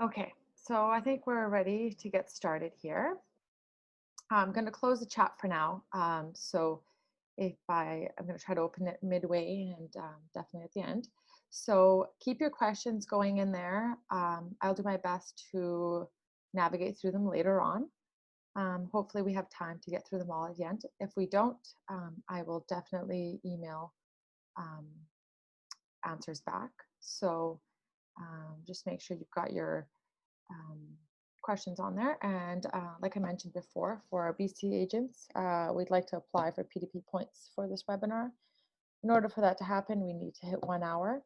Okay, so I think we're ready to get started here. I'm going to close the chat for now. So if I'm going to try to open it midway and definitely at the end. So keep your questions going in there. I'll do my best to navigate through them later on. Hopefully we have time to get through them all at the end. If we don't, I will definitely email um, answers back. So just make sure you've got your um, questions on there. And like I mentioned before, for our BC agents, we'd like to apply for PDP points for this webinar. In order for that to happen, we need to hit 1 hour.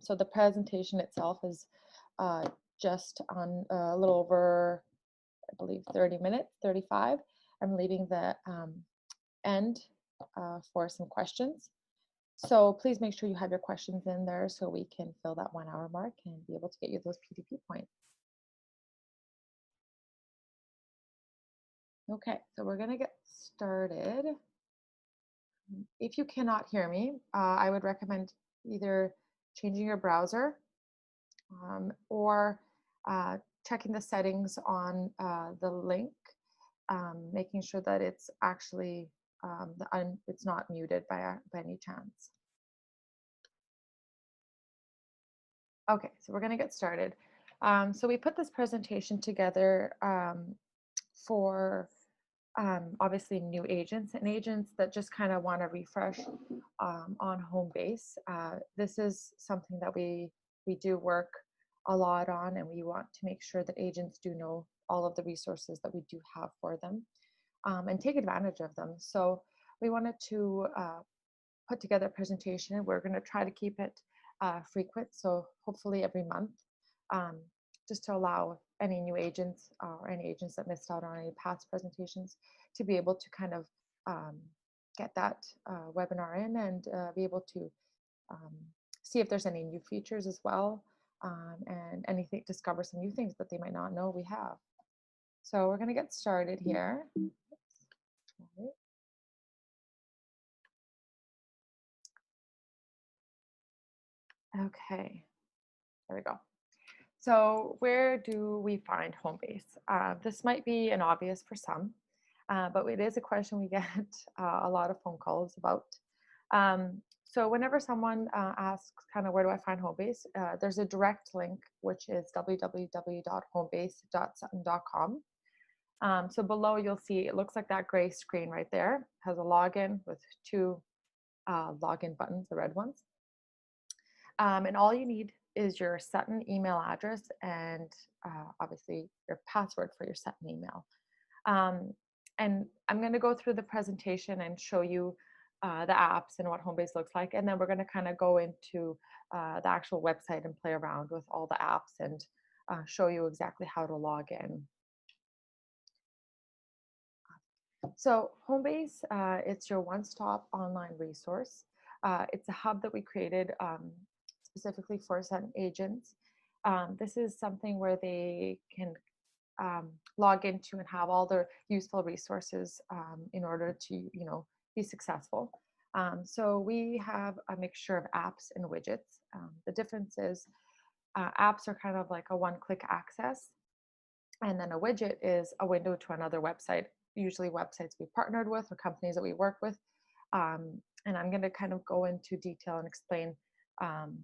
So the presentation itself is just on a little over, I believe, 30 minutes, 35. I'm leaving the end for some questions. So please make sure you have your questions in there so we can fill that 1 hour mark and be able to get you those PDP points. Okay, so we're gonna get started. If you cannot hear me, I would recommend either changing your browser or checking the settings on the link, making sure that it's actually it's not muted by any chance. Okay, so we're gonna get started. So we put this presentation together for obviously new agents and agents that just kind of want to refresh on Homebase. This is something that we do work a lot on, and we want to make sure that agents do know all of the resources that we do have for them and take advantage of them. So we wanted to put together a presentation. We're going to try to keep it frequent, so hopefully every month, um, just to allow any new agents or any agents that missed out on any past presentations to be able to kind of get that webinar in and be able to um, see if there's any new features as well, and anything, discover some new things that they might not know we have. So we're going to get started here. Okay, there we go. So where do we find Homebase? This might be an obvious for some, but it is a question we get a lot of phone calls about. So whenever someone asks kind of where do I find Homebase, there's a direct link, which is www.homebase.sutton.com. So below you'll see, it looks like that gray screen right there has a login with two login buttons, the red ones. And all you need is your Sutton email address and obviously your password for your Sutton email. And I'm going to go through the presentation and show you the apps and what Homebase looks like. And then we're going to kind of go into the actual website and play around with all the apps and show you exactly how to log in. So Homebase, it's your one-stop online resource. It's a hub that we created specifically for Sutton agents. This is something where they can log into and have all their useful resources in order to, be successful. So we have a mixture of apps and widgets. The difference is apps are kind of like a one-click access, and then a widget is a window to another website, usually websites we partnered with or companies that we work with. And I'm going to kind of go into detail and explain um,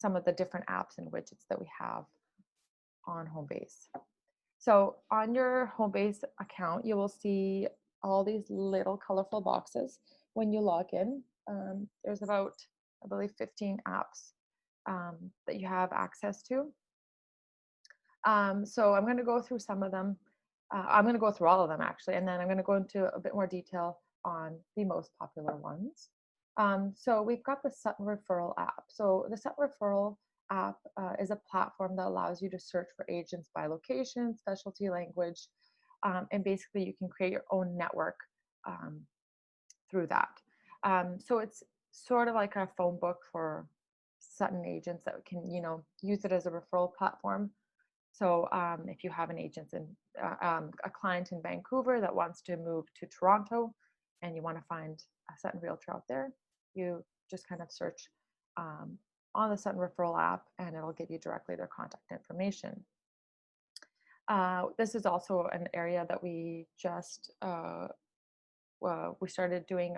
some of the different apps and widgets that we have on Homebase. So on your Homebase account, you will see all these little colorful boxes when you log in. There's about, I believe, 15 apps that you have access to. So I'm going to go through some of them. I'm going to go through all of them actually, and then I'm going to go into a bit more detail on the most popular ones. So we've got the Sutton Referral app. So the Sutton Referral app is a platform that allows you to search for agents by location, specialty, language, and basically you can create your own network through that. So it's sort of like a phone book for Sutton agents that can, use it as a referral platform. So if you have an agent in a client in Vancouver that wants to move to Toronto and you want to find a Sutton realtor out there, you just kind of search on the Sutton Referral app, and it'll give you directly their contact information. This is also an area that we started doing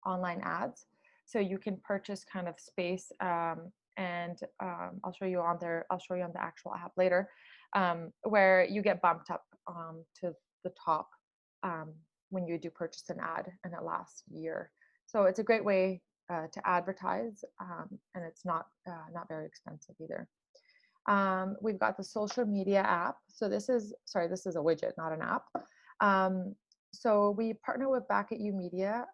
online ads. So you can purchase kind of space, and I'll show you on there. I'll show you on the actual app later, where you get bumped up to the top um, when you do purchase an ad, and it lasts a year. So it's a great way to advertise, and it's not very expensive either. We've got the social media app. So this is a widget, not an app. So we partner with Back at You Media.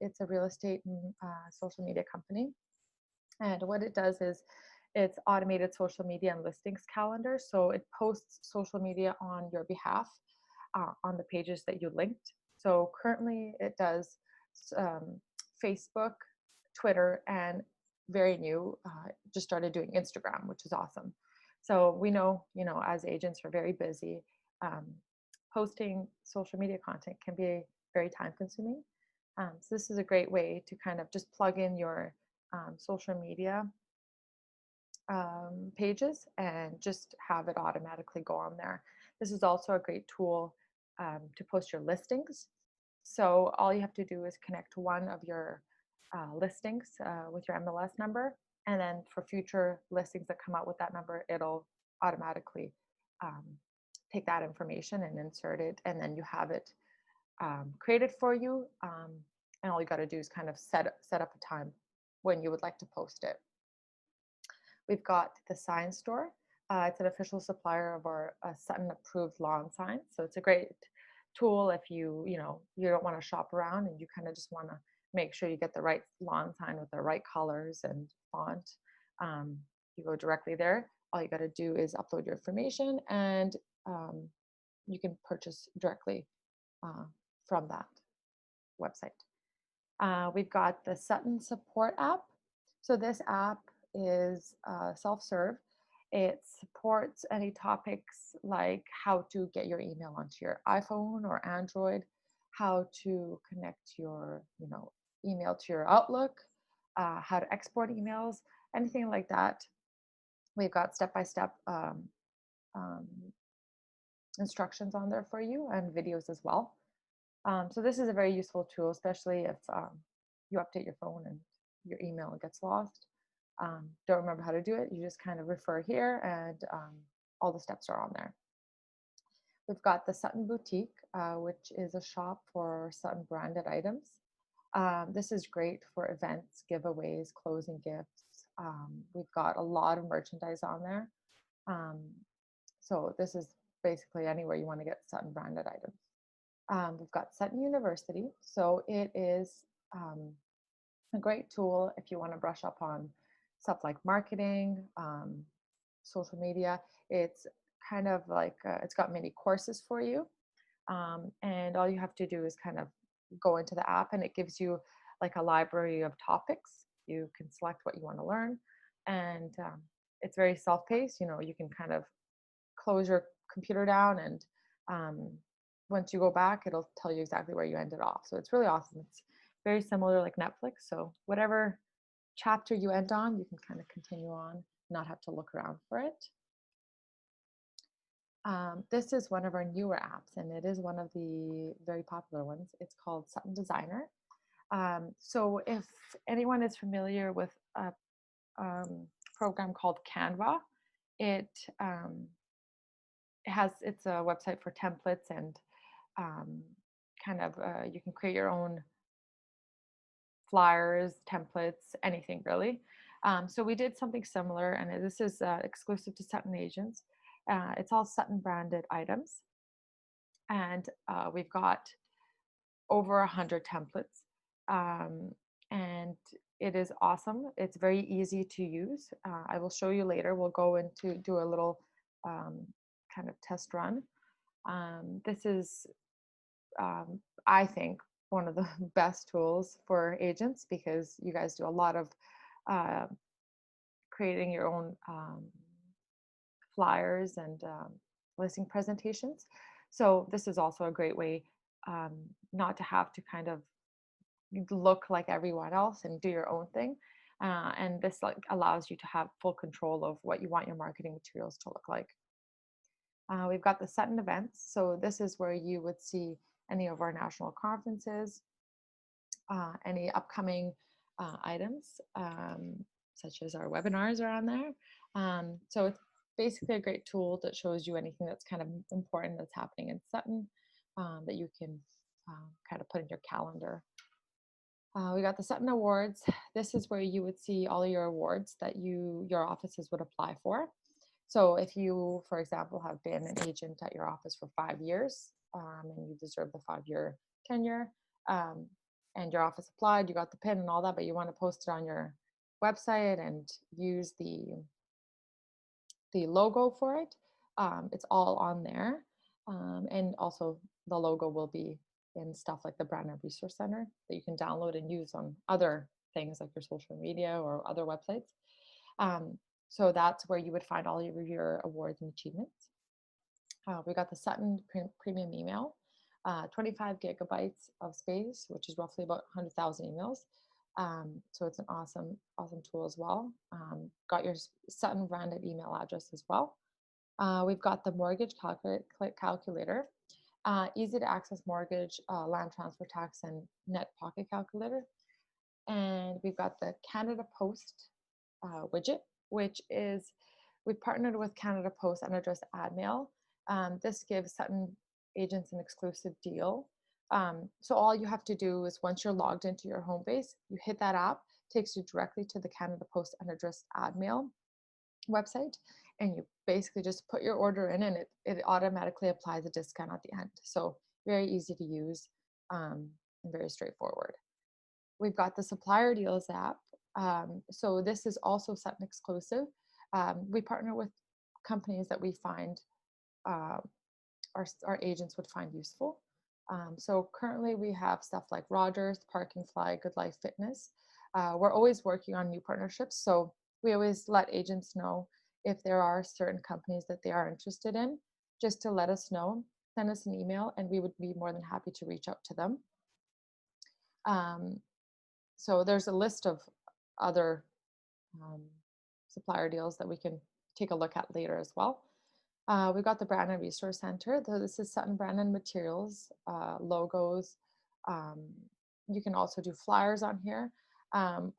It's a real estate and social media company. And what it does is it's automated social media and listings calendar. So it posts social media on your behalf on the pages that you linked. So currently it does Facebook, Twitter, and very new, just started doing Instagram, which is awesome. So we know, as agents, we're very busy. Um, Posting social media content can be very time consuming. So this is a great way to kind of just plug in your social media pages and just have it automatically go on there. This is also a great tool to post your listings. So all you have to do is connect one of your listings with your MLS number, and then for future listings that come out with that number, it'll automatically um, take that information and insert it, and then you have it created for you. And all you got to do is kind of set up a time when you would like to post it. We've got the sign store. It's an official supplier of our Sutton approved lawn signs. So it's a great tool if you don't want to shop around and you kind of just want to make sure you get the right lawn sign with the right colors and font. You go directly there. All you got to do is upload your information, and you can purchase directly from that website. We've got the Sutton Support app. So this app is self-serve. It supports any topics like how to get your email onto your iPhone or Android, how to connect your email to your Outlook, how to export emails, anything like that. We've got step-by-step instructions on there for you, and videos as well. So this is a very useful tool, especially if you update your phone and your email gets lost. Don't remember how to do it. You just kind of refer here, and all the steps are on there. We've got the Sutton Boutique, which is a shop for Sutton branded items. This is great for events, giveaways, closing gifts. We've got a lot of merchandise on there. So this is basically anywhere you want to get Sutton branded items. We've got Sutton University. So it is a great tool if you want to brush up on stuff like marketing, social media. It's kind of like, it's got many courses for you. And all you have to do is kind of go into the app, and it gives you like a library of topics. You can select what you want to learn, and it's very self-paced. You can kind of close your computer down, and once you go back, it'll tell you exactly where you ended off. So it's really awesome. It's very similar like Netflix. So whatever chapter you end on, you can kind of continue on, not have to look around for it. This is one of our newer apps, and it is one of the very popular ones. It's called Sutton Designer. So if anyone is familiar with a program called Canva, it's a website for templates, and you can create your own flyers, templates, anything really. So we did something similar, and this is exclusive to Sutton agents. It's all Sutton branded items, and we've got over 100 templates, and it is awesome. It's very easy to use. I will show you later. We'll go into do a little kind of test run. This is, I think, one of the best tools for agents, because you guys do a lot of creating your own flyers and listing presentations. So this is also a great way not to have to kind of look like everyone else and do your own thing. and this like allows you to have full control of what you want your marketing materials to look like. We've got the Sutton events. So this is where you would see any of our national conferences, any upcoming items, such as our webinars are on there. So it's basically a great tool that shows you anything that's kind of important that's happening in Sutton, that you can kind of put in your calendar. We got the Sutton Awards. This is where you would see all your awards that your offices would apply for. So if you, for example, have been an agent at your office for 5 years, and you deserve the 5-year tenure, um, and your office applied, you got the pin and all that, but you want to post it on your website and use the logo for it, it's all on there. And also the logo will be in stuff like the Brand and Resource Center that you can download and use on other things like your social media or other websites. Um, so that's where you would find all of your awards and achievements. We got the Sutton Premium Email, 25 gigabytes of space, which is roughly about 100,000 emails. So it's an awesome tool as well. Got your Sutton branded email address as well. We've got the mortgage calculator, easy to access mortgage, land transfer tax, and net pocket calculator. And we've got the Canada Post widget, which is we've partnered with Canada Post and Address Ad Mail. This gives Sutton agents an exclusive deal. So all you have to do is once you're logged into your Homebase, you hit that app, takes you directly to the Canada Post and Address Ad Mail website, and you basically just put your order in, and it automatically applies a discount at the end. So very easy to use, and very straightforward. We've got the Supplier Deals app. So this is also Sutton exclusive. We partner with companies that we find our agents would find useful. So currently we have stuff like Rogers, Park and Fly, Good Life Fitness. We're always working on new partnerships. So we always let agents know if there are certain companies that they are interested in, just to let us know, send us an email, and we would be more than happy to reach out to them. So there's a list of other supplier deals that we can take a look at later as well. We've got the Brand and Resource Center. This is Sutton Brand and Materials, logos. You can also do flyers on here.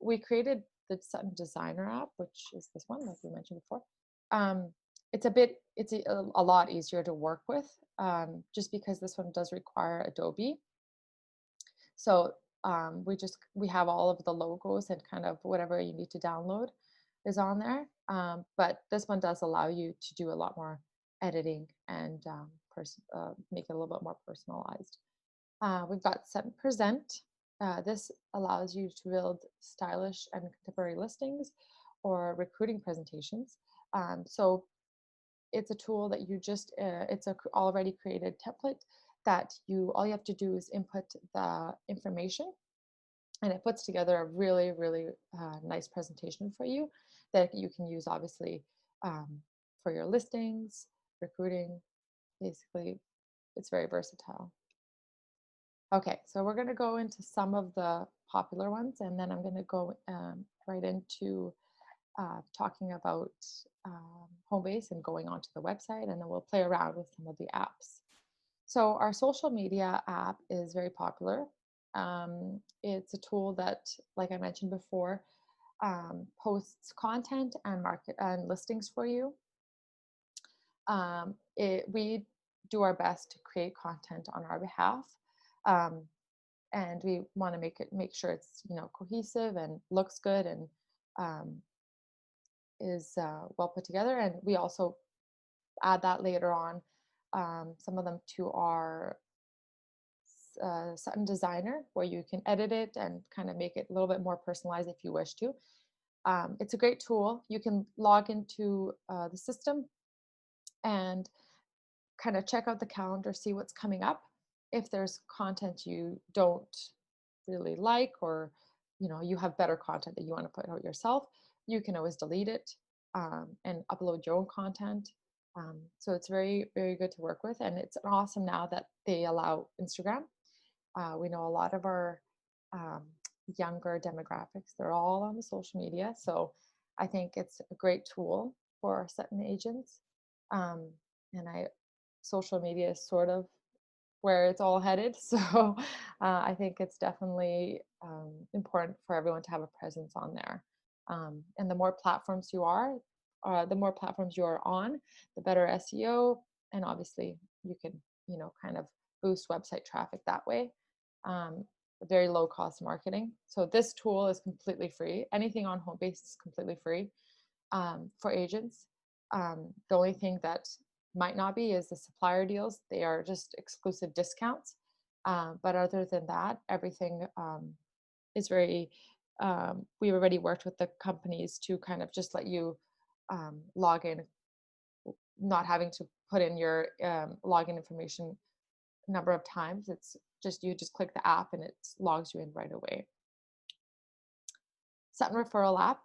We created the Sutton Designer app, which is this one, like we mentioned before. It's a lot easier to work with, just because this one does require Adobe. So we have all of the logos and kind of whatever you need to download is on there. But this one does allow you to do a lot more editing and make it a little bit more personalized. We've got Set and Present. This allows you to build stylish and contemporary listings or recruiting presentations. So it's a tool that you just, it's a already created template that all you have to do is input the information, and it puts together a really, really nice presentation for you that you can use, obviously, for your listings, recruiting. Basically, it's very versatile. Okay, so we're going to go into some of the popular ones, and then I'm going to go right into talking about Homebase and going onto the website, and then we'll play around with some of the apps. So our social media app is very popular. It's a tool that, like I mentioned before, posts content and market and listings for you. We do our best to create content on our behalf, and we want to make sure it's cohesive and looks good and is well put together. And we also add that later on, some of them, to our Sutton Designer, where you can edit it and kind of make it a little bit more personalized if you wish to. It's a great tool. You can log into the system and kind of check out the calendar, see what's coming up. If there's content you don't really like, or you have better content that you want to put out yourself, you can always delete it and upload your own content. So it's very, very good to work with, and it's awesome now that they allow Instagram. We know a lot of our younger demographics. They're all on the social media. So I think it's a great tool for Sutton agents. Um, and social media is sort of where it's all headed. So I think it's definitely important for everyone to have a presence on there. And the more platforms the more platforms you are on, the better SEO, and obviously you can, kind of boost website traffic that way. Um, Very low cost marketing. So this tool is completely free. Anything on Homebase is completely free for agents. The only thing that might not be is the supplier deals. They are just exclusive discounts. But other than that, everything is very, we've already worked with the companies to kind of just let you log in, not having to put in your login information a number of times. It's just, you just click the app and it logs you in right away. Sutton Referral app.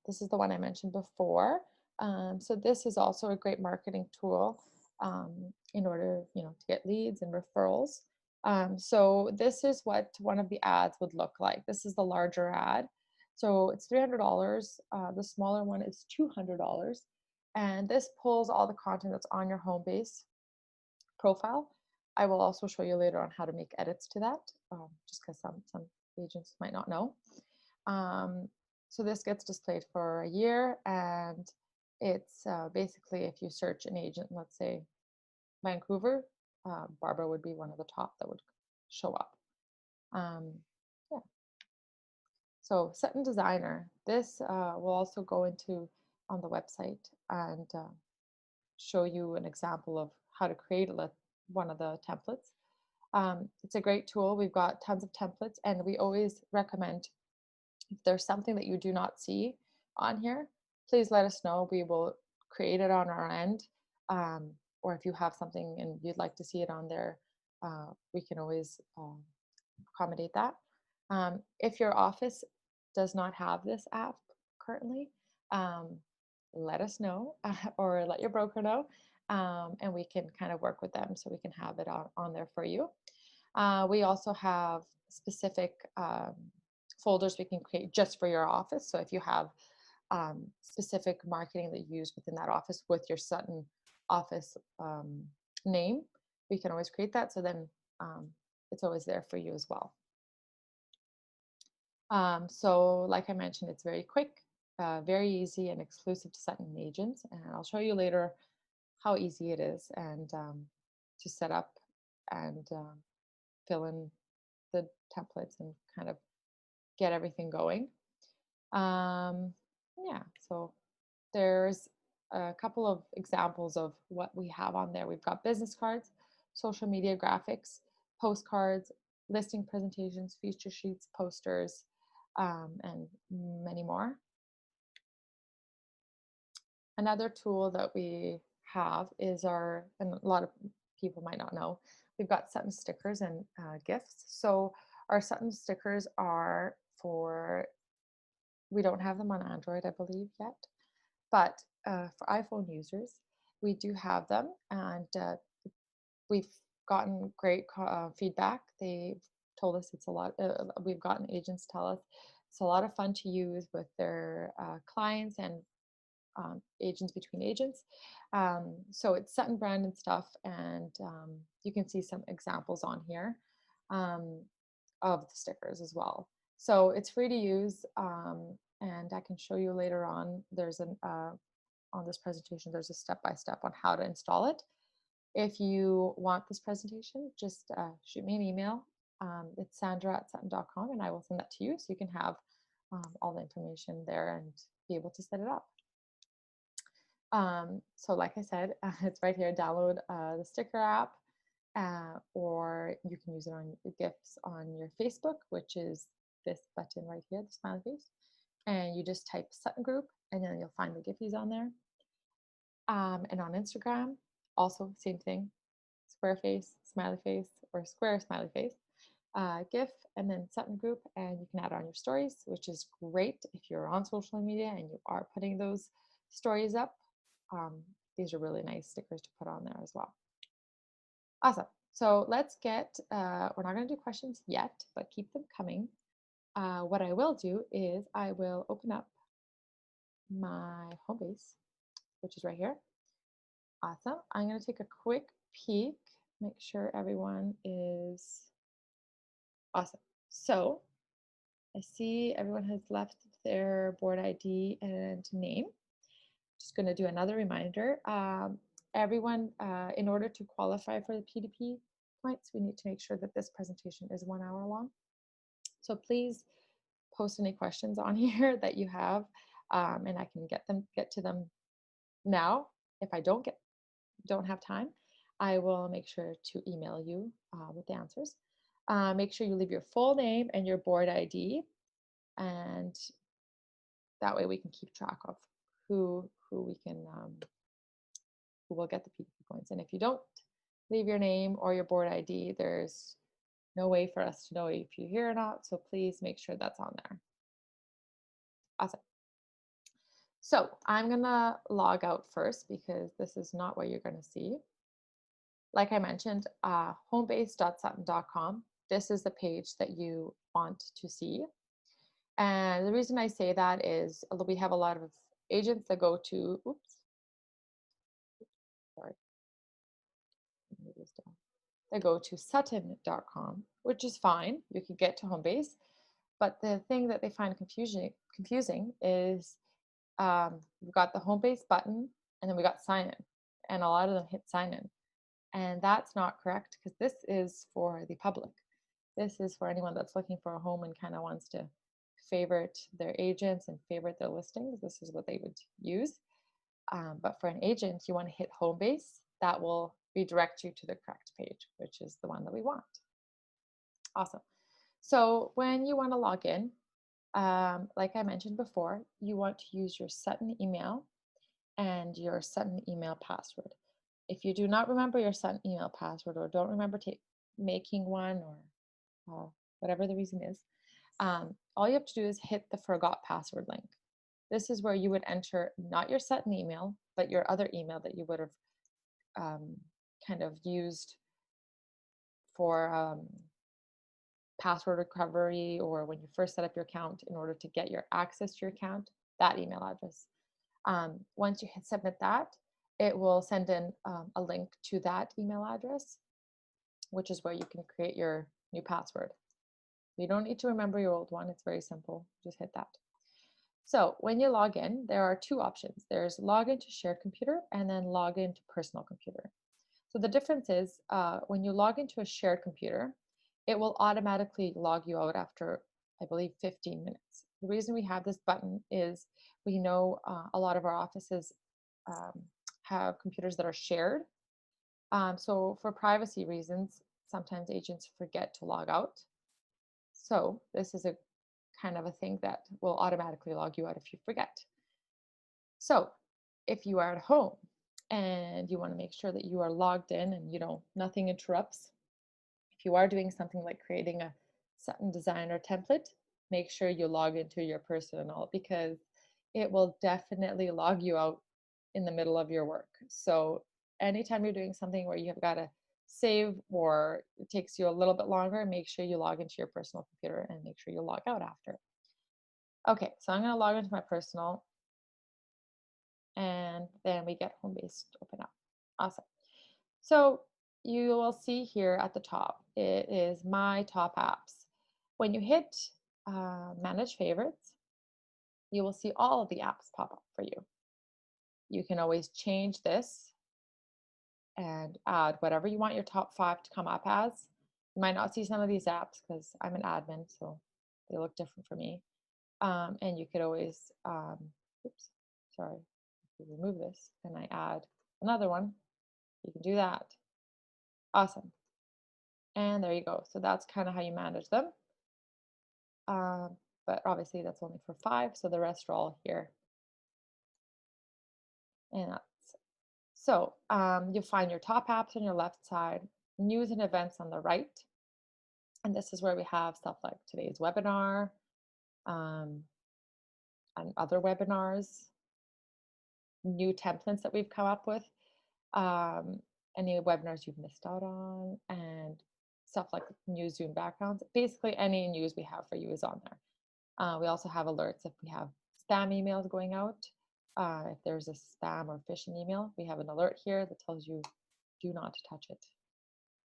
This is the one I mentioned before. So this is also a great marketing tool in order, to get leads and referrals. So this is what one of the ads would look like. This is the larger ad. So it's $300. The smaller one is $200. And this pulls all the content that's on your Homebase profile. I will also show you later on how to make edits to that, just because some agents might not know. So this gets displayed for a year, and it's basically, if you search an agent, let's say Vancouver, Barbara would be one of the top that would show up. Yeah. So Sutton Designer, this will also go into on the website and show you an example of how to create one of the templates. It's a great tool. We've got tons of templates, and we always recommend, if there's something that you do not see on here, please let us know. We will create it on our end. Or if you have something and you'd like to see it on there, we can always accommodate that. If your office does not have this app currently, let us know or let your broker know, and we can kind of work with them so we can have it on there for you. We also have specific folders we can create just for your office. So if you have specific marketing that you use within that office with your Sutton office name, we can always create that. So then it's always there for you as well. So like I mentioned, it's very quick, very easy and exclusive to Sutton agents. And I'll show you later how easy it is and to set up and fill in the templates and kind of get everything going. Yeah, so there's a couple of examples of what we have on there. We've got business cards, social media graphics, postcards, listing presentations, feature sheets, posters, and many more. Another tool that we have is and a lot of people might not know, we've got Sutton stickers and gifts. So our Sutton stickers are we don't have them on Android, I believe, yet, but for iPhone users, we do have them, and we've gotten great feedback. They've told us it's a lot. We've gotten agents tell us it's a lot of fun to use with their clients and agents between agents. So it's Sutton branded stuff, and you can see some examples on here of the stickers as well. So it's free to use, and I can show you later on. There's on this presentation, there's a step-by-step on how to install it. If you want this presentation, just shoot me an email. It's sandra@sutton.com, and I will send that to you so you can have all the information there and be able to set it up. So like I said, it's right here. Download the sticker app, or you can use it on GIFs on your Facebook, which is this button right here, the smiley face. And you just type Sutton Group, and then you'll find the Giphies on there. And on Instagram, also same thing, square face, smiley face, or square smiley face, GIF, and then Sutton Group, and you can add on your stories, which is great if you're on social media and you are putting those stories up. These are really nice stickers to put on there as well. Awesome. So let's get, we're not going to do questions yet, but keep them coming. what I will do is I will open up my home base, which is right here. Awesome. I'm going to take a quick peek, make sure everyone is awesome. So I see everyone has left their board ID and name. Just going to do another reminder. Everyone, in order to qualify for the PDP points, we need to make sure that this presentation is 1 hour long. So please post any questions on here that you have, and I can get to them now. If I don't have time, I will make sure to email you with the answers. Make sure you leave your full name and your board ID, and that way we can keep track of who we can who will get the PDP points. And if you don't leave your name or your board ID, there's no way for us to know if you're here or not. So please make sure that's on there. Awesome. So I'm gonna log out first because this is not what you're gonna see. Like I mentioned, homebase.sutton.com. This is the page that you want to see. And the reason I say that is we have a lot of agents that go to, oops, sorry, move this down. They go to sutton.com, which is fine. You can get to Homebase. But the thing that they find confusing is we've got the Homebase button and then we got sign in. And a lot of them hit sign in. And that's not correct because this is for the public. This is for anyone that's looking for a home and kind of wants to favorite their agents and favorite their listings. This is what they would use. But for an agent, you want to hit Homebase. That will redirect you to the correct page, which is the one that we want. Awesome. So when you want to log in, like I mentioned before, you want to use your Sutton email and your Sutton email password. If you do not remember your Sutton email password or don't remember making one or whatever the reason is, all you have to do is hit the forgot password link. This is where you would enter not your Sutton email, but your other email that you would have kind of used for password recovery or when you first set up your account in order to get your access to your account, that email address. Once you hit submit that, it will send in a link to that email address, which is where you can create your new password. You don't need to remember your old one. It's very simple. Just hit that. So when you log in, there are two options. There's login to shared computer and then login to personal computer. So the difference is when you log into a shared computer, it will automatically log you out after, I believe, 15 minutes. The reason we have this button is we know a lot of our offices have computers that are shared. So for privacy reasons, sometimes agents forget to log out. So this is a kind of a thing that will automatically log you out if you forget. So if you are at home and you want to make sure that you are logged in and nothing interrupts, if you are doing something like creating a Sutton designer template, make sure you log into your personal because it will definitely log you out in the middle of your work. So anytime you're doing something where you have got to save or it takes you a little bit longer, make sure you log into your personal computer and make sure you log out after. Okay, so I'm going to log into my personal and then we get Homebase to open up. Awesome. So you will see here at the top, it is my top apps. When you hit manage favorites, you will see all of the apps pop up for you. You can always change this and add whatever you want your top 5 to come up as. You might not see some of these apps because I'm an admin, so they look different for me. And you could always, oops, sorry, remove this and I add another one. You can do that. Awesome. And there you go. So that's kind of how you manage them. But obviously that's only for 5, so the rest are all here. And that's so you'll find your top apps on your left side, news and events on the right. And this is where we have stuff like today's webinar and other webinars, new templates that we've come up with, any webinars you've missed out on, and stuff like news Zoom backgrounds. Basically, any news we have for you is on there. We also have alerts if we have spam emails going out. If there's a spam or phishing email, we have an alert here that tells you do not touch it.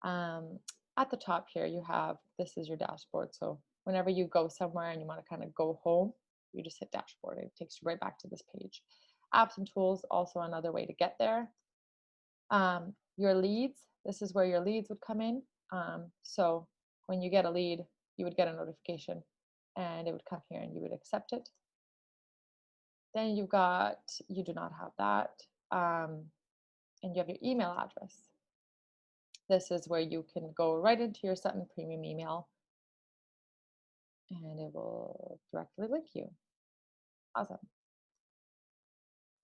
At the top here, you have, this is your dashboard. So whenever you go somewhere and you want to kind of go home, you just hit dashboard. It takes you right back to this page. Apps and tools, also another way to get there. Your leads, this is where your leads would come in. So when you get a lead, you would get a notification and it would come here and you would accept it. Then you've got, you do not have that. And you have your email address. This is where you can go right into your Sutton Premium email and it will directly link you. Awesome.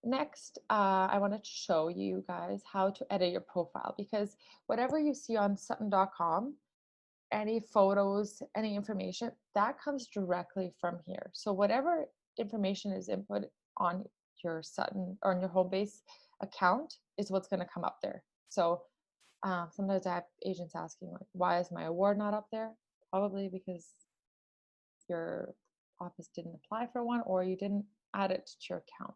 Next, I wanted to show you guys how to edit your profile, because whatever you see on Sutton.com, any photos, any information, that comes directly from here. So whatever information is input on your Sutton or on your Homebase account is what's going to come up there. So sometimes I have agents asking, like, why is my award not up there? Probably because your office didn't apply for one or you didn't add it to your account.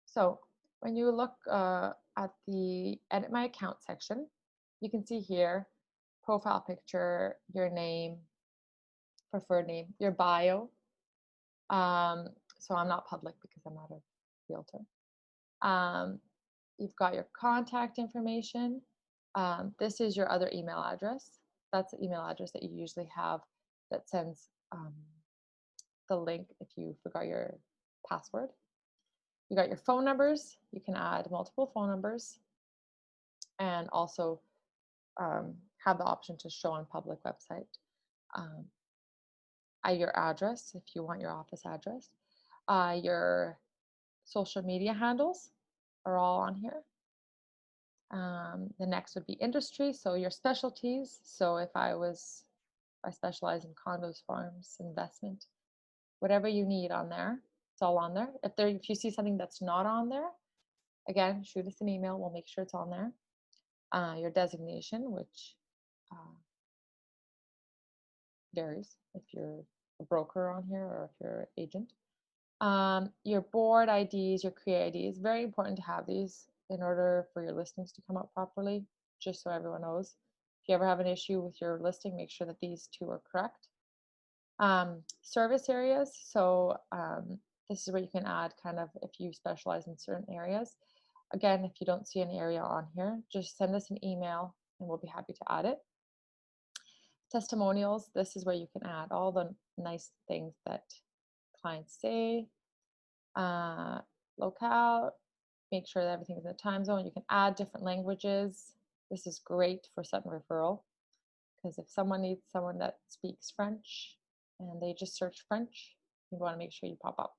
So when you look at the edit my account section, you can see here, profile picture, your name, preferred name, your bio. So I'm not public because I'm not a realtor. You've got your contact information. This is your other email address. That's the email address that you usually have that sends the link if you forgot your password. You got your phone numbers. You can add multiple phone numbers and also have the option to show on public website. Your address, if you want your office address. Your social media handles are all on here. The next would be industry, so your specialties. So if I specialize in condos, farms, investment, whatever you need on there, it's all on there. If you see something that's not on there, again, shoot us an email. We'll make sure it's on there. Your designation, which varies if you're a broker on here or if you're an agent. Your board IDs, your CREA ID is very important to have these in order for your listings to come up properly, just so everyone knows. If you ever have an issue with your listing, make sure that these two are correct. Service areas, so this is where you can add kind of if you specialize in certain areas. Again, if you don't see an area on here, just send us an email and we'll be happy to add it. Testimonials, this is where you can add all the nice things that clients say. Locale, make sure that everything's in the time zone. You can add different languages. This is great for Sutton referral, because if someone needs someone that speaks French and they just search French, you want to make sure you pop up.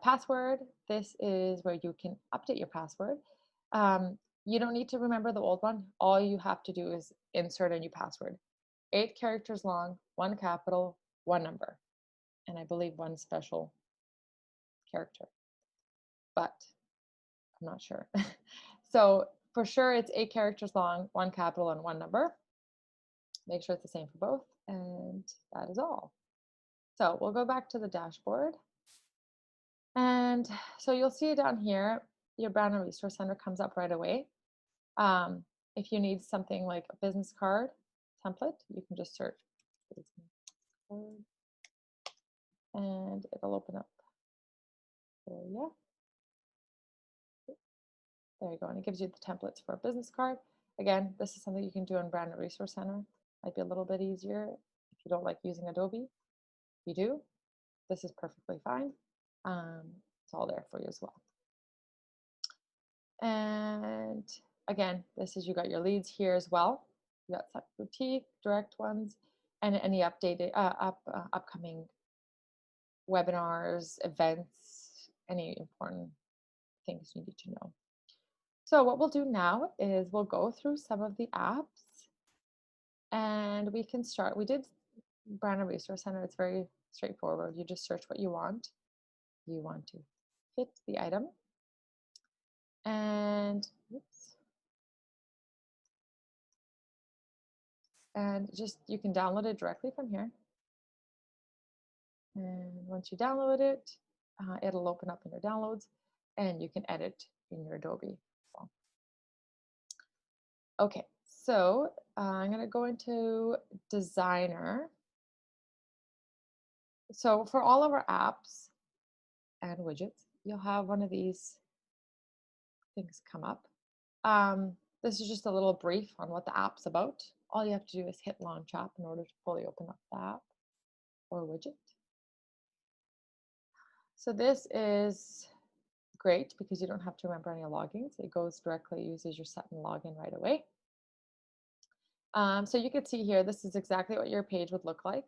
Password, this is where you can update your password. You don't need to remember the old one. All you have to do is insert a new password. 8 characters long, 1 capital, 1 number, and I believe 1 special character, but I'm not sure. So for sure it's 8 characters long, 1 capital and 1 number. Make sure it's the same for both, and that is all. So we'll go back to the dashboard. And so you'll see down here, your Brand and Resource Center comes up right away. If you need something like a business card template, you can just search business card and it'll open up. So yeah, there you go. And it gives you the templates for a business card. Again, this is something you can do in Brand and Resource Center. Might be a little bit easier if you don't like using Adobe. If you do, this is perfectly fine. It's all there for you as well. And again, this is, you got your leads here as well. You got Sutton Boutique, direct ones, and any updated, upcoming webinars, events, any important things you need to know. So what we'll do now is we'll go through some of the apps and we can start. We did Brand and Resource Center. It's very straightforward. You just search what you want. You want to hit the item and oops, And just you can download it directly from here. And once you download it, it'll open up in your downloads and you can edit in your Adobe. So, okay, so I'm going to go into Designer. So for all of our apps and widgets, you'll have one of these things come up. This is just a little brief on what the app's about. All you have to do is hit Launch App in order to fully open up the app or widget. So this is great because you don't have to remember any logins. It goes directly, uses your set and login right away. So you can see here, this is exactly what your page would look like.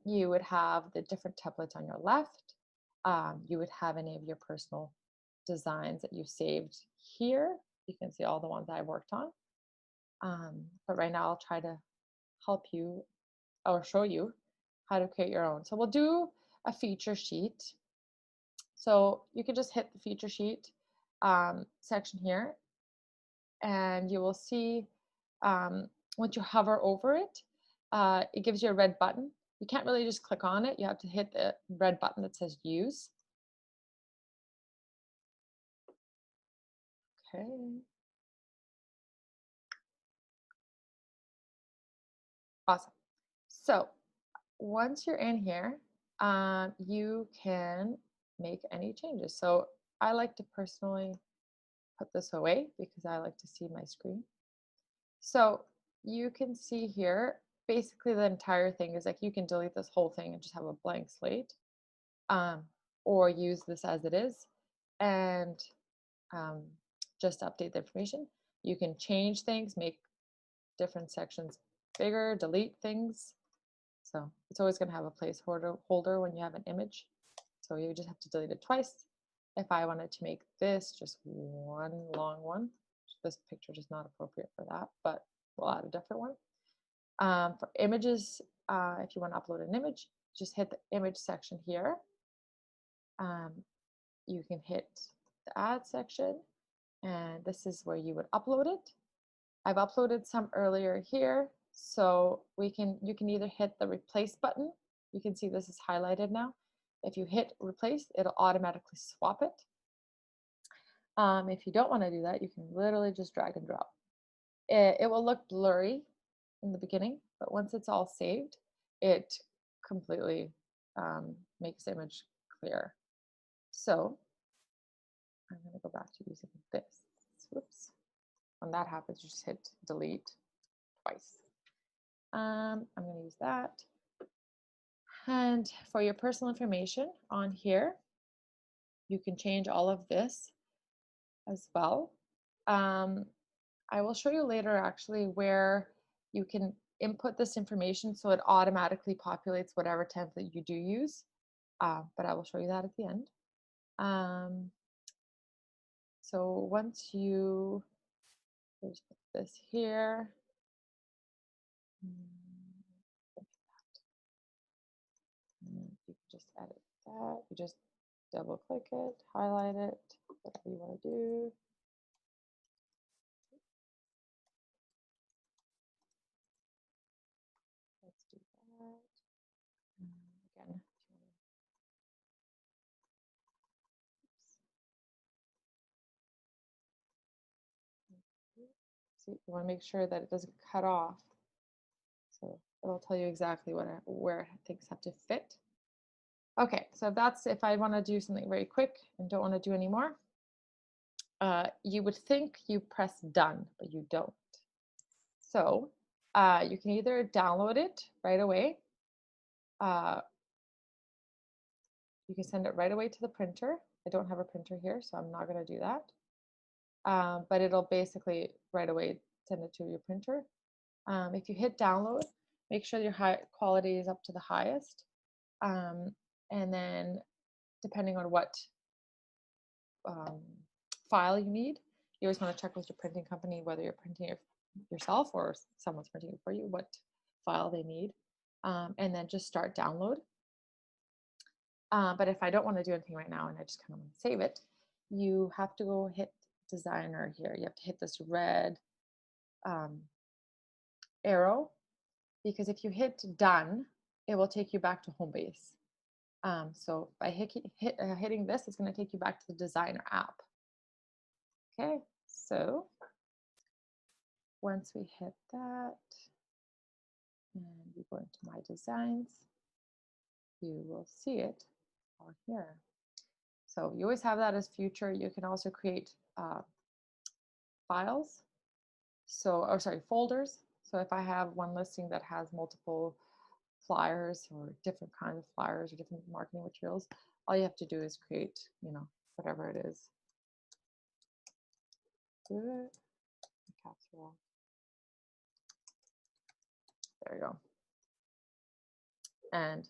You would have the different templates on your left. You would have any of your personal designs that you've saved here. You can see all the ones I've worked on. But right now I'll try to help you or show you how to create your own. So we'll do a feature sheet. So you can just hit the feature sheet section here and you will see once you hover over it, it gives you a red button. You can't really just click on it. You have to hit the red button that says use. Okay. Awesome. So once you're in here, you can make any changes. So I like to personally put this away because I like to see my screen. So you can see here, basically the entire thing is like you can delete this whole thing and just have a blank slate, or use this as it is and just update the information. You can change things, make different sections bigger, delete things. So it's always going to have a placeholder when you have an image. So you just have to delete it twice. If I wanted to make this just one long one, this picture is not appropriate for that, but we'll add a different one. For images, if you want to upload an image, just hit the image section here. You can hit the add section, and this is where you would upload it. I've uploaded some earlier here, so you can either hit the replace button. You can see this is highlighted now. If you hit replace, it'll automatically swap it. If you don't want to do that, you can literally just drag and drop. It will look blurry in the beginning, but once it's all saved, it completely makes the image clear. So I'm going to go back to using this. Whoops. When that happens, you just hit delete twice. I'm going to use that. And for your personal information on here, you can change all of this as well. I will show you later actually where you can input this information so it automatically populates whatever template you do use, but I will show you that at the end. So once you just put this here, and you can just edit that. You just double click it, highlight it, whatever you want to do. Let's do that. Again, see, you want to make sure that it doesn't cut off. So it'll tell you exactly where things have to fit. Okay, so that's if I want to do something very quick and don't want to do any more. You would think you press done, but you don't. So you can either download it right away. You can send it right away to the printer. I don't have a printer here, so I'm not going to do that. But it'll basically right away send it to your printer. If you hit download, make sure your high quality is up to the highest. And then depending on what file you need, you always want to check with your printing company whether you're printing it yourself or someone's printing it for you, what file they need. And then just start download. But if I don't want to do anything right now and I just kind of want to save it, you have to go hit designer here. You have to hit this red arrow, because if you hit done, it will take you back to Homebase. So by hitting this, it's going to take you back to the designer app. Okay, so once we hit that and we go into my designs, you will see it on here. So you always have that as future. You can also create files. So, or sorry, folders. So if I have one listing that has multiple flyers or different kinds of flyers or different marketing materials, all you have to do is create, whatever it is. There you go. And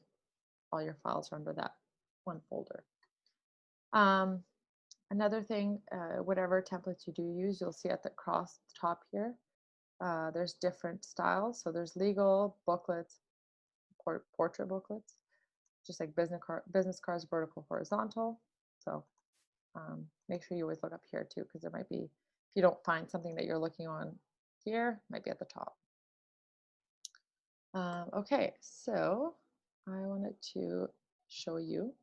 all your files are under that one folder. Another thing, whatever templates you do use, you'll see at the top here, there's different styles. So there's legal, booklets, portrait booklets, just like business cards, vertical, horizontal. So make sure you always look up here too, because there might be, if you don't find something that you're looking on here, it might be at the top. Okay, so I wanted to show you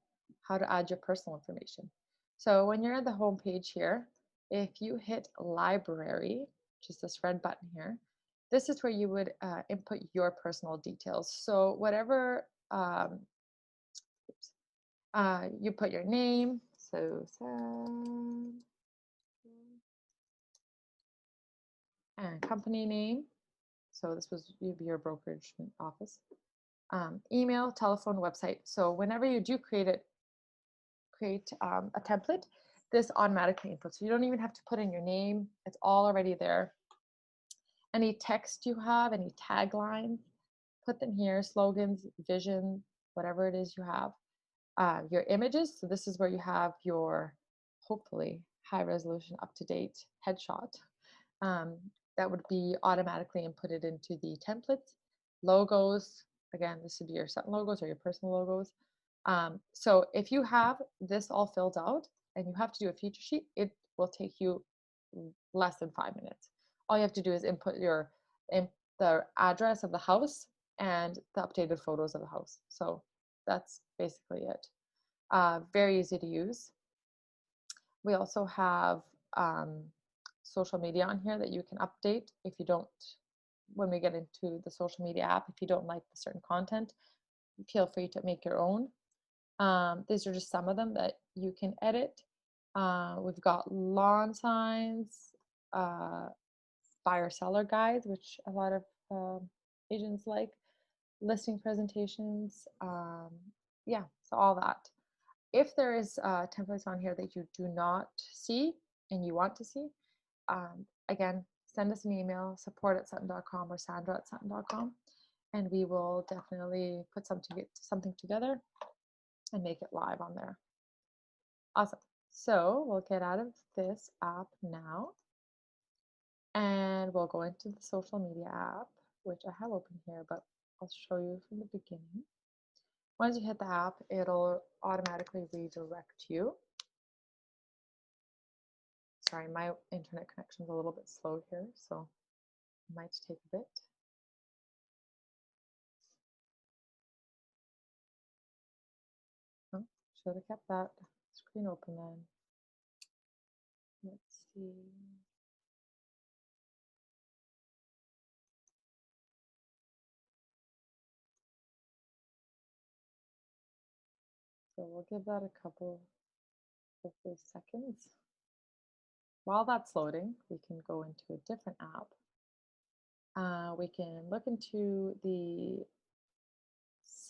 how to add your personal information. So when you're at the home page here, if you hit library, which is this red button here, this is where you would input your personal details. So whatever you put your name, so and company name. So this was your brokerage office. Email, telephone, website. So whenever you do create a template, this automatically inputs. So you don't even have to put in your name. It's all already there. Any text you have, any taglines, put them here, slogans, vision, whatever it is you have. Your images, so this is where you have your, hopefully, high resolution, up-to-date headshot. That would be automatically inputted into the templates. Logos, again, this would be your set logos or your personal logos. So if you have this all filled out and you have to do a feature sheet, it will take you less than 5 minutes. All you have to do is input the address of the house and the updated photos of the house. So that's basically it. Very easy to use. We also have social media on here that you can update if you don't, when we get into the social media app, if you don't like the certain content, feel free to make your own. These are just some of them that you can edit. We've got lawn signs, buyer seller guides, which a lot of agents like, listing presentations, yeah, so all that. If there is templates on here that you do not see and you want to see, again, send us an email, support@sutton.com or sandra@sutton.com, and we will definitely put something together and make it live on there. Awesome. So we'll get out of this app now, and we'll go into the social media app, which I have open here, but I'll show you from the beginning. Once you hit the app, it'll automatically redirect you. Sorry, my internet connection is a little bit slow here, so it might take a bit. Oh, should have kept that screen open then. Let's see. So we'll give that a couple of seconds. While that's loading, we can go into a different app. We can look into the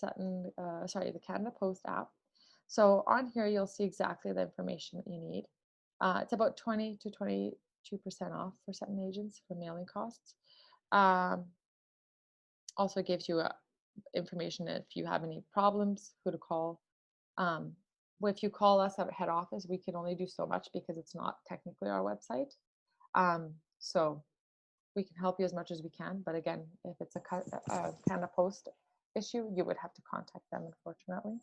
the Canada Post app. So on here, you'll see exactly the information that you need. It's about 20 to 22% off for Sutton agents for mailing costs. Also gives you information if you have any problems, who to call. If you call us at head office, we can only do so much because it's not technically our website. So we can help you as much as we can. But again, if it's a Canada Post issue, you would have to contact them, unfortunately.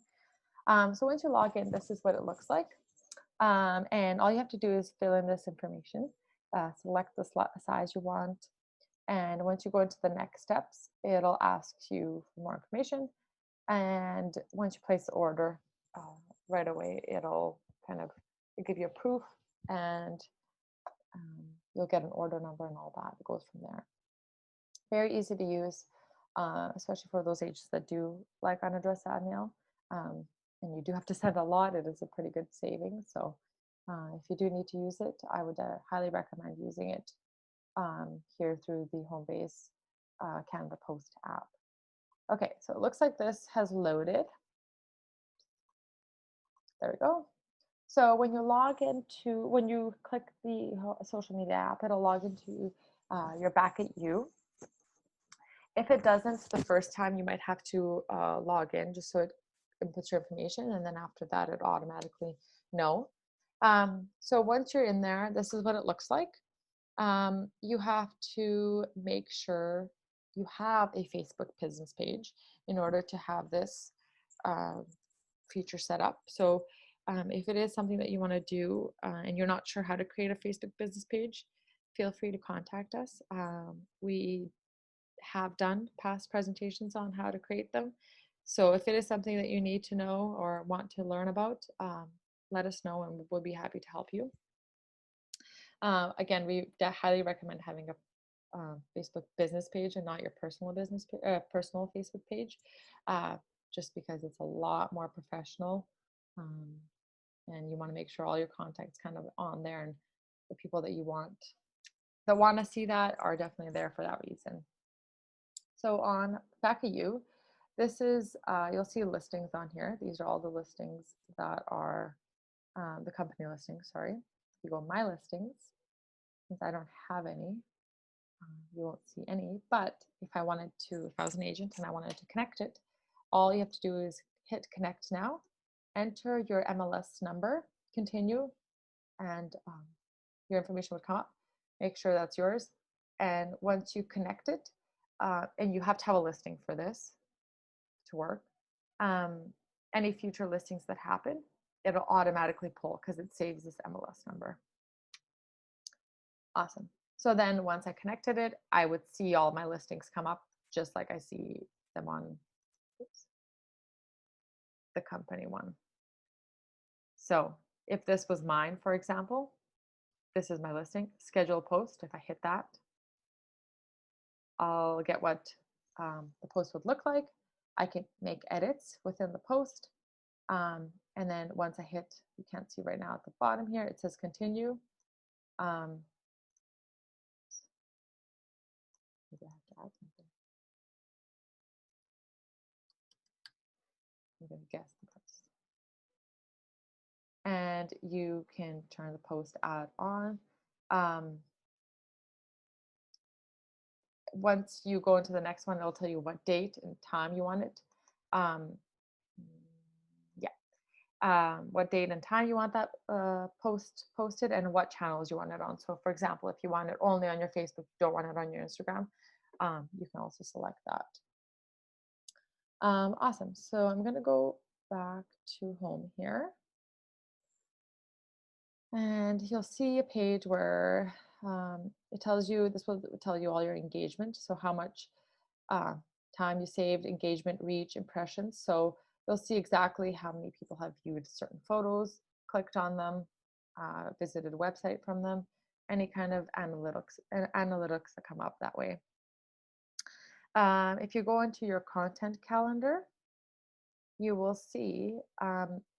So once you log in, this is what it looks like. And all you have to do is fill in this information, select the size you want, And once you go into the next steps, it'll ask you for more information. And once you place the order, uh, right away, it'll kind of give you a proof, and you'll get an order number and all that. It goes from there. Very easy to use, especially for those agents that do like unaddressed ad mail. And you do have to send a lot. It is a pretty good saving. So if you do need to use it, I would highly recommend using it here through the Homebase Canada Post app. Okay, so it looks like this has loaded. There we go. So when you click the social media app, it'll log into your Back at You. If it doesn't the first time, you might have to log in just so it inputs your information, and then after that, it automatically know. So once you're in there, this is what it looks like. You have to make sure you have a Facebook business page in order to have this uh, feature set up. So if it is something that you want to do and you're not sure how to create a Facebook business page, feel free to contact us. We have done past presentations on how to create them. So if it is something that you need to know or want to learn about, let us know and we'll be happy to help you. Again, we highly recommend having a Facebook business page and not your personal personal Facebook page, just because it's a lot more professional, and you want to make sure all your contact's kind of on there, and the people that you want to see that are definitely there for that reason. So on Back at You, this is you'll see listings on here. These are all the listings that are the company listings. Sorry, if you go My Listings, since I don't have any, you won't see any. But if I was an agent and I wanted to connect it, all you have to do is hit Connect Now, enter your MLS number, continue, and your information would come up. Make sure that's yours. And once you connect it, and you have to have a listing for this to work, any future listings that happen, it'll automatically pull because it saves this MLS number. Awesome. So then once I connected it, I would see all my listings come up just like I see them on the company one. So if this was mine, for example, this is my listing, schedule post. If I hit that, I'll get what the post would look like. I can make edits within the post. And then once I hit, you can't see right now at the bottom here, it says continue. Maybe I have to add something. I'm going to guess the post. And you can turn the post ad on. Once you go into the next one, it'll tell you what date and time you want it. What date and time you want that post posted, and what channels you want it on. So for example, if you want it only on your Facebook, you don't want it on your Instagram, you can also select that. Awesome. So I'm going to go back to home here. And you'll see a page where it tells you, this will tell you all your engagement. So how much time you saved, engagement, reach, impressions. So you'll see exactly how many people have viewed certain photos, clicked on them, visited a website from them, any kind of analytics that come up that way. If you go into your content calendar, you will see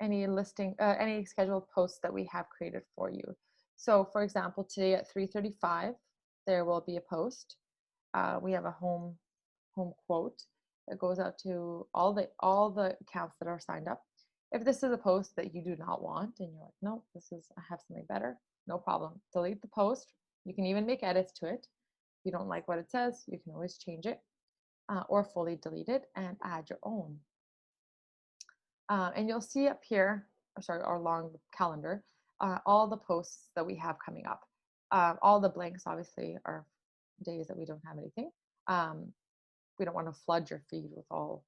any scheduled posts that we have created for you. So for example, today at 3:35, there will be a post. We have a home quote that goes out to all the accounts that are signed up. If this is a post that you do not want and you're like, no, I have something better, no problem. Delete the post. You can even make edits to it. If you don't like what it says, you can always change it or fully delete it and add your own. And you'll see up here, our long calendar, all the posts that we have coming up. All the blanks obviously are days that we don't have anything. We don't want to flood your feed with all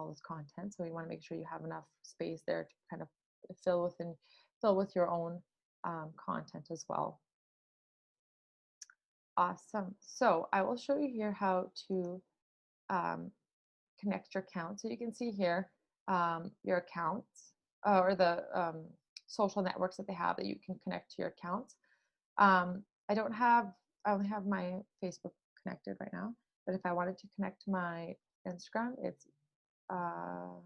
this content, so we want to make sure you have enough space there to kind of fill with your own content as well. Awesome. So I will show you here how to um, connect your account. So you can see here your accounts or the social networks that they have that you can connect to your accounts. I don't have, I only have my Facebook connected right now, but if I wanted to connect to my Instagram, it's, uh,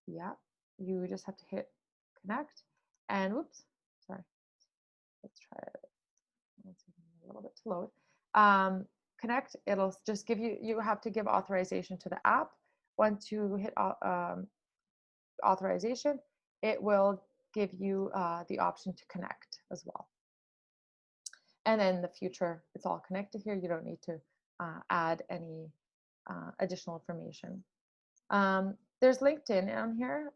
yeah, you just have to hit connect and whoops, sorry, let's try it. Let's see, a little bit to load. Connect, it'll just give you, you have to give authorization to the app. Once you hit authorization, it will give you the option to connect as well. And then in the future, it's all connected here. You don't need to add any additional information. There's LinkedIn on here,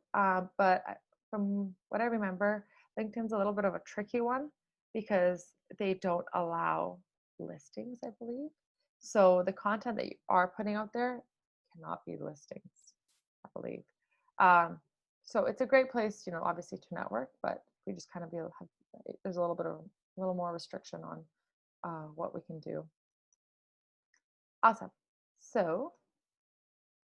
but from what I remember, LinkedIn's a little bit of a tricky one because they don't allow listings, I believe. So the content that you are putting out there cannot be listings, I believe. Um, so it's a great place, you know, obviously to network, but we just kind of be able to have, there's a little bit of a little more restriction on what we can do. Awesome. So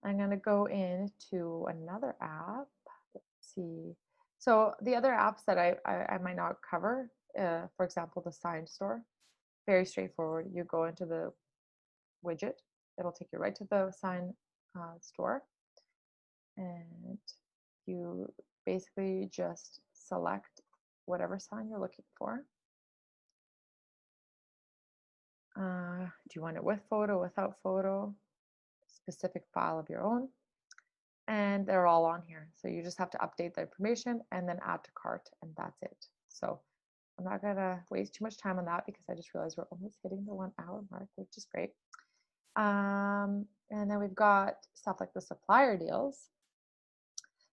I'm going to go into another app. Let's see. So the other apps that I might not cover, for example, the sign store, very straightforward. You go into the widget. It'll take you right to the sign store. And you basically just select whatever sign you're looking for. Do you want it with photo, without photo, specific file of your own? And they're all on here. So you just have to update the information and then add to cart, and that's it. So I'm not gonna waste too much time on that because I just realized we're almost hitting the 1 hour mark, which is great. And then we've got stuff like the supplier deals.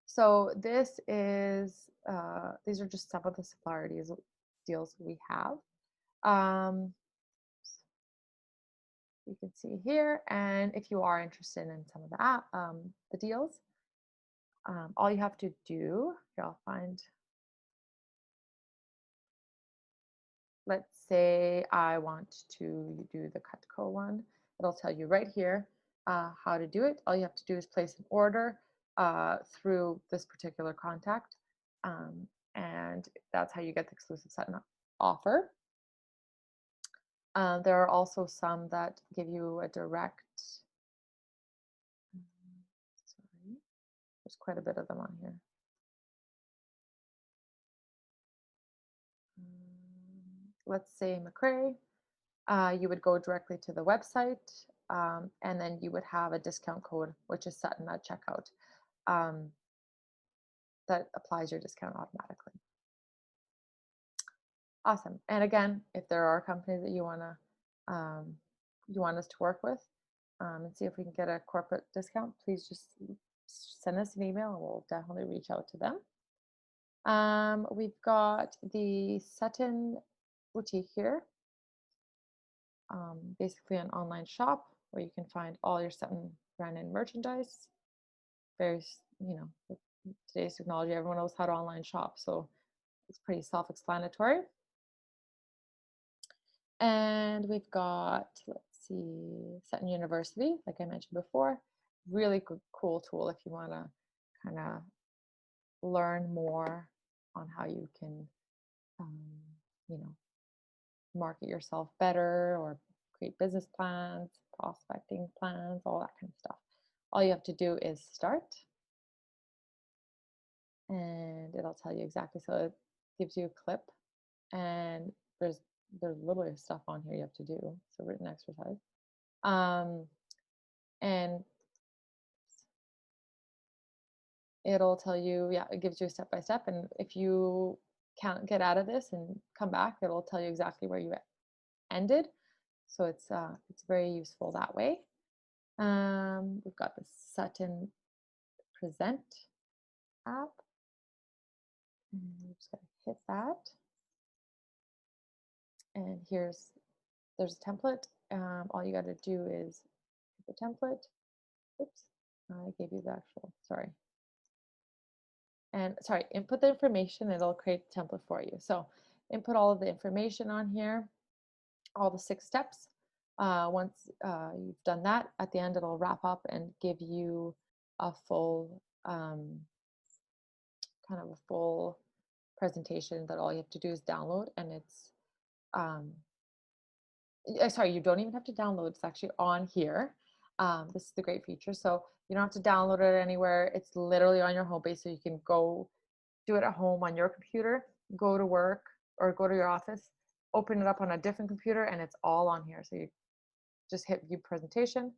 So this is, these are just some of the supplier deals we have. You can see here, and if you are interested in some of the deals, all you have to do, here I'll find, let's say I want to do the Cutco one. It'll tell you right here how to do it. All you have to do is place an order through this particular contact, and that's how you get the exclusive set offer. There are also some that give you a direct, sorry, there's quite a bit of them on here. Let's say McRae, you would go directly to the website, and then you would have a discount code, which is set in that checkout, um, that applies your discount automatically. Awesome. And again, if there are companies that you want us to work with, and see if we can get a corporate discount, please just send us an email and we'll definitely reach out to them. We've got the Sutton boutique here, basically an online shop where you can find all your Sutton branded merchandise. Very, you know, with today's technology, everyone knows how to online shop, so it's pretty self-explanatory. And we've got, let's see, Sutton University, like I mentioned before, really good, cool tool if you want to kind of learn more on how you can, you know, market yourself better or create business plans, prospecting plans, all that kind of stuff. All you have to do is start, and it'll tell you exactly. So it gives you a clip, and there's literally stuff on here you have to do. So written exercise, and it'll tell you, yeah, it gives you a step by step. And if you can't get out of this and come back, it'll tell you exactly where you ended. So it's very useful that way. We've got the Sutton Present app. And we're just gonna hit that. And there's a template. All you got to do is hit the template. Oops, I gave you the actual, sorry. And sorry, input the information, it'll create the template for you. So input all of the information on here. all the 6 steps. Once you've done that, at the end, it'll wrap up and give you a full, kind of a full presentation that all you have to do is download. And it's, um, sorry, you don't even have to download. It's actually on here. This is the great feature. So you don't have to download it anywhere. It's literally on your home base. So you can go do it at home on your computer, go to work or go to your office, open it up on a different computer, and it's all on here. So you just hit view presentation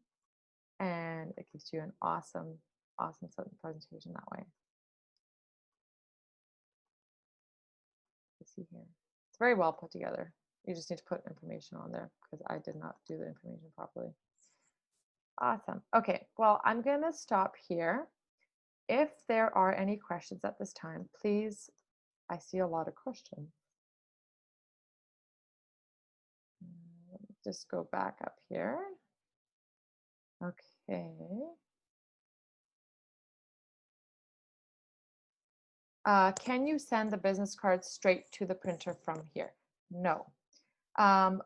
and it gives you an awesome, awesome presentation that way. You see here. It's very well put together. You just need to put information on there because I did not do the information properly. Awesome. Okay, well, I'm going to stop here. If there are any questions at this time, please, I see a lot of questions. Let me just go back up here. Okay. Can you send the business cards straight to the printer from here? No. From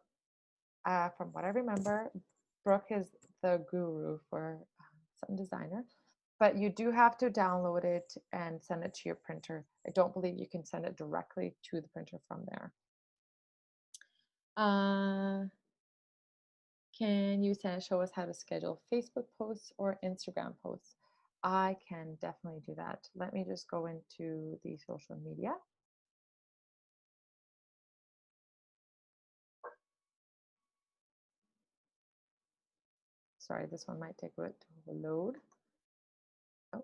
what I remember, Brooke is the guru for some designer, but you do have to download it and send it to your printer. I don't believe you can send it directly to the printer from there. Can you show us how to schedule Facebook posts or Instagram posts? I can definitely do that. Let me just go into the social media. Sorry, this one might take a bit to load. Oh.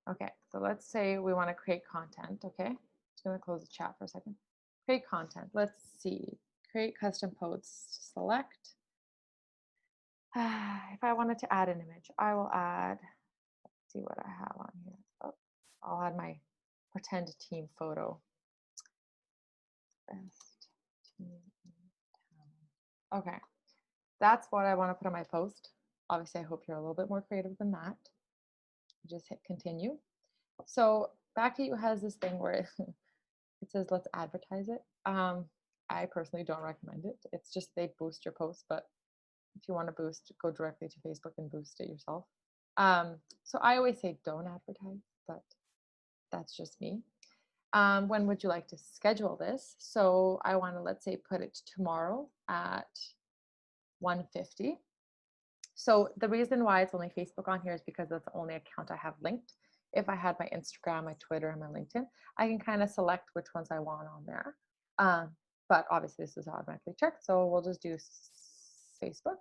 Okay, so let's say we want to create content. Okay, just going to close the chat for a second. Create content. Let's see. Create custom posts. Select. If I wanted to add an image, I will add. Let's see what I have on here. Oh, I'll add my pretend team photo. Best team in town. Okay, that's what I want to put on my post. Obviously, I hope you're a little bit more creative than that. Just hit continue. So Backheat has this thing where it says let's advertise it. I personally don't recommend it. It's just they boost your post, but if you want to boost, go directly to Facebook and boost it yourself. So I always say don't advertise, but that's just me. When would you like to schedule this? So I want to, let's say, put it tomorrow at 1:50. So the reason why it's only Facebook on here is because that's the only account I have linked. If I had my Instagram, my Twitter, and my LinkedIn, I can kind of select which ones I want on there. But obviously this is automatically checked. So we'll just do Facebook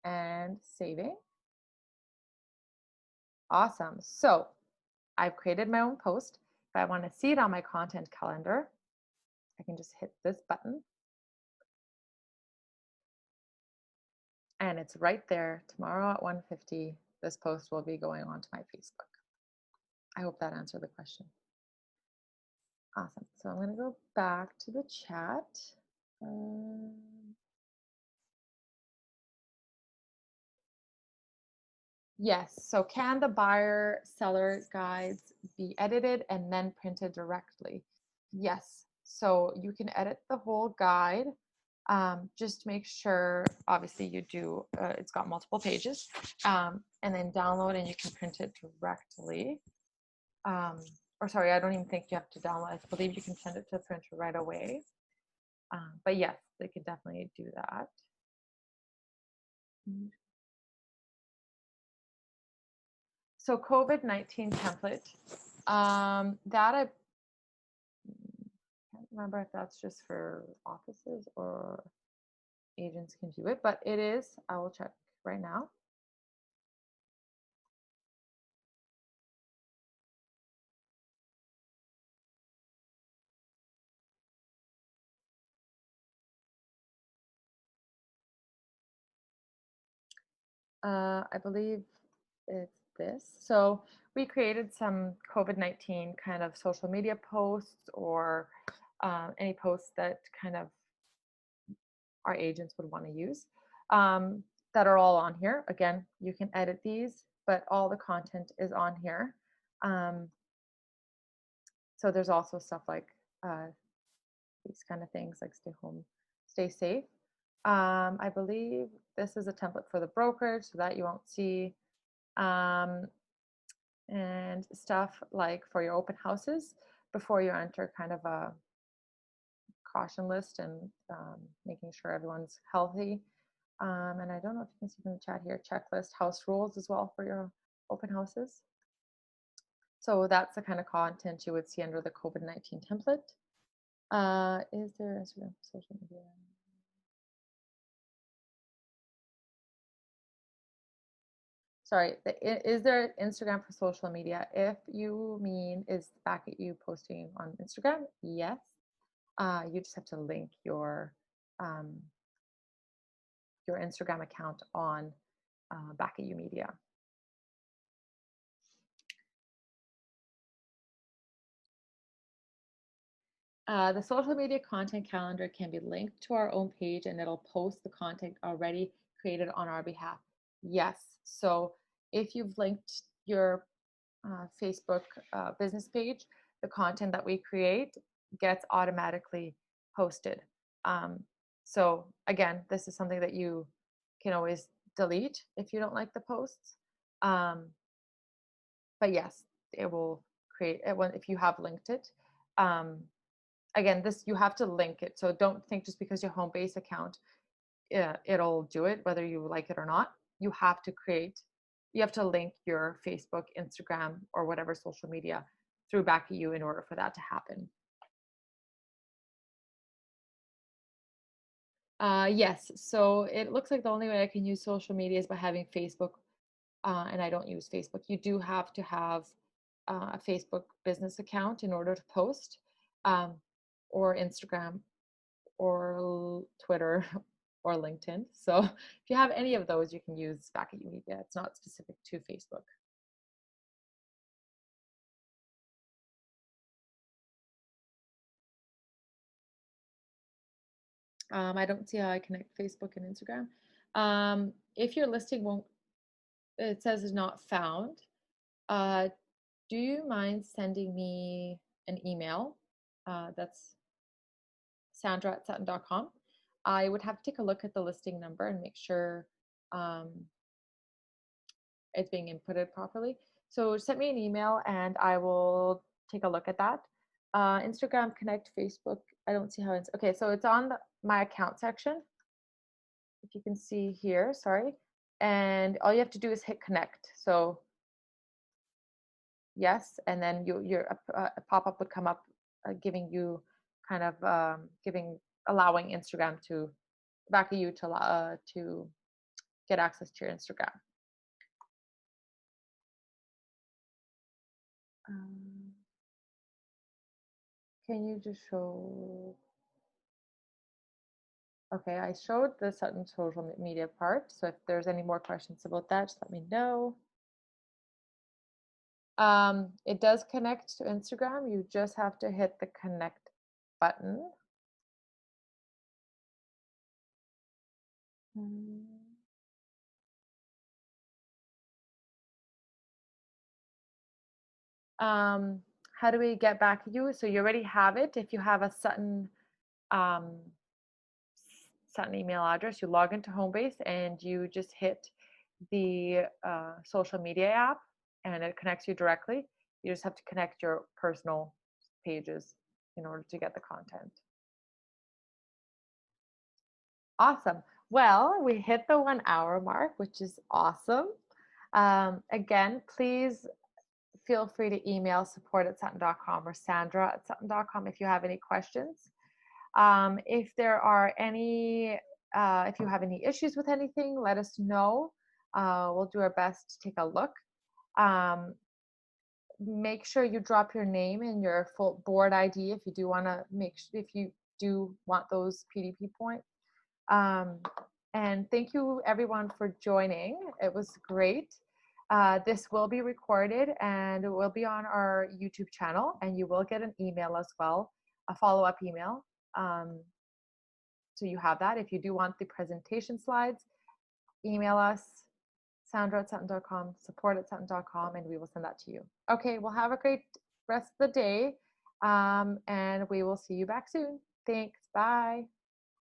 and saving. Awesome. So I've created my own post. If I want to see it on my content calendar, I can just hit this button. And it's right there. Tomorrow at 1:50, this post will be going onto my Facebook. I hope that answered the question. Awesome. So I'm going to go back to the chat. Yes. So can the buyer seller guides be edited and then printed directly? Yes. So you can edit the whole guide. Just make sure, obviously, you do, it's got multiple pages, and then download and you can print it directly. Or sorry, I don't even think you have to download. I believe you can send it to the printer right away. But yes, they can definitely do that. So COVID-19 template, that I can't remember if that's just for offices or agents can do it, but it is. I will check right now. I believe it's this. So we created some COVID-19 kind of social media posts or any posts that kind of our agents would want to use that are all on here. Again, you can edit these, but all the content is on here. So there's also stuff like these kind of things like stay home, stay safe. I believe this is a template for the brokerage so that you won't see. And stuff like for your open houses before you enter, kind of a caution list and making sure everyone's healthy. And I don't know if you can see from the chat here, checklist, house rules as well for your open houses. So that's the kind of content you would see under the COVID-19 template. Is there Instagram, social media? Sorry, is there Instagram for social media? If you mean is back at you posting on Instagram, yes. You just have to link your Instagram account on Back at You Media. The social media content calendar can be linked to our own page and it'll post the content already created on our behalf. Yes. So if you've linked your Facebook business page, the content that we create gets automatically posted. So again, this is something that you can always delete if you don't like the posts. But yes, it will create it if you have linked it. Again, this you have to link it. So don't think just because your Homebase account, it'll do it whether you like it or not. You have to link your Facebook, Instagram, or whatever social media through Back at You in order for that to happen. Yes, so it looks like the only way I can use social media is by having Facebook, and I don't use Facebook. You do have to have a Facebook business account in order to post, or Instagram, or Twitter, or LinkedIn. So if you have any of those, you can use Back at You Media. It's not specific to Facebook. I don't see how I connect Facebook and Instagram. If your listing won't, it says is not found. Do you mind sending me an email? That's sandra@sutton.com. I would have to take a look at the listing number and make sure it's being inputted properly. So send me an email and I will take a look at that. Instagram, Connect, Facebook. I don't see how it's okay. So it's on my account section. If you can see here, sorry. And all you have to do is hit connect. So yes, and then your pop-up would come up giving you kind of allowing Instagram to Back at You to get access to your Instagram. Can you just show? Okay, I showed the Sutton social media part. So if there's any more questions about that, just let me know. It does connect to Instagram. You just have to hit the connect button. How do we get back at you? So you already have it. If you have a Sutton email address, you log into Homebase and you just hit the social media app and it connects you directly. You just have to connect your personal pages in order to get the content. Awesome. Well, we hit the 1 hour mark, which is awesome. Again, please feel free to email support@sutton.com or sandra@sutton.com if you have any questions. If there are any, if you have any issues with anything, let us know. We'll do our best to take a look. Make sure you drop your name and your full board ID if you do want to if you do want those PDP points. And thank you everyone for joining. It was great. This will be recorded and it will be on our YouTube channel and you will get an email as well, a follow-up email. So you have that. If you do want the presentation slides, email us, sandra@sutton.com, support@sutton.com, and we will send that to you. Okay, well, have a great rest of the day. And we will see you back soon. Thanks. Bye.